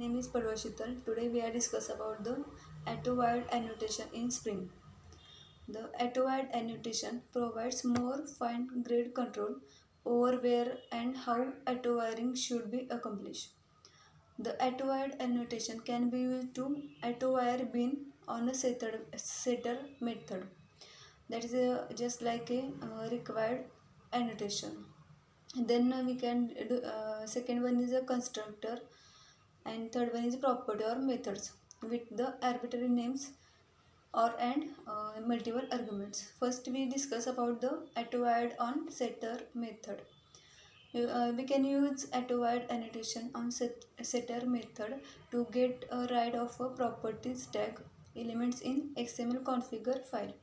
name is Padwa Shital. Today we are discuss about the auto-wired annotation in Spring. The auto-wired annotation provides more fine-grained control over where and how auto-wiring should be accomplished. The auto-wired annotation can be used to auto-wire bin on a setter method. That is just like a required annotation. Then we can do second one is a constructor, and third one is property or methods with the arbitrary names or and multiple arguments. First we discuss about the auto-wired on setter method. We can use auto-wired annotation on setter method to get a rid of a properties tag elements in XML configure file.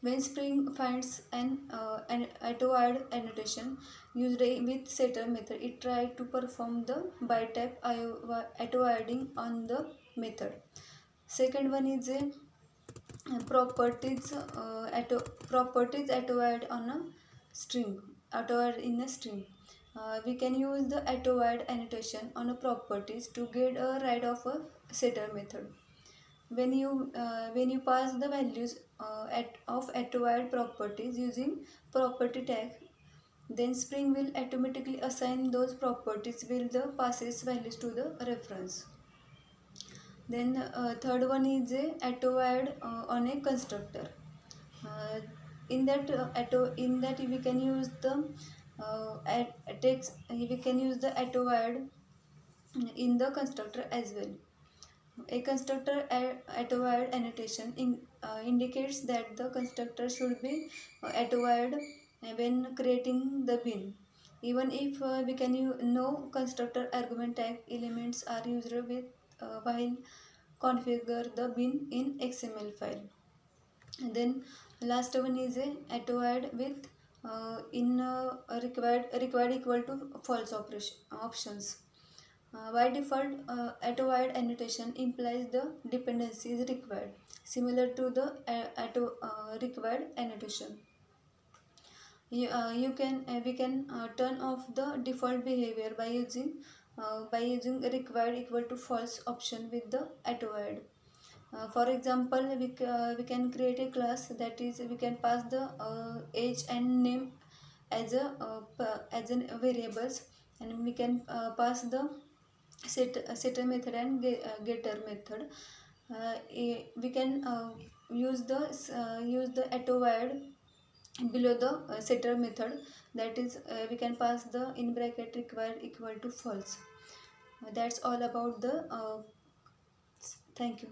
When Spring finds an auto-wired annotation used with setter method, it tries to perform the by-type auto-wiring on the method. Second one is a properties auto-wired on a string, auto-wired in a string. We can use the auto-wired annotation on a properties to get a rid of a setter method. When you pass the values of auto-wired properties using property tag, then Spring will automatically assign those properties with the passes values to the reference. Then third one is a auto-wired on a constructor. In that we can use the text, we can use the auto-wired in the constructor as well. A constructor auto-wired annotation indicates that the constructor should be auto-wired when creating the bin. Even if we can no constructor argument tag elements are used with while configure the bin in XML file. And then last one is a auto-wired with in required equal to false options. By default, auto-wired annotation implies the dependency is required, similar to the required annotation. We can turn off the default behavior by using required equal to false option with the auto-wired. For example, we can create a class, that is we can pass the age and name as variables, and we can pass the setter method and getter method. We can use the auto-wired below the setter method, that is we can pass the in bracket required equal to false. That's all about the thank you.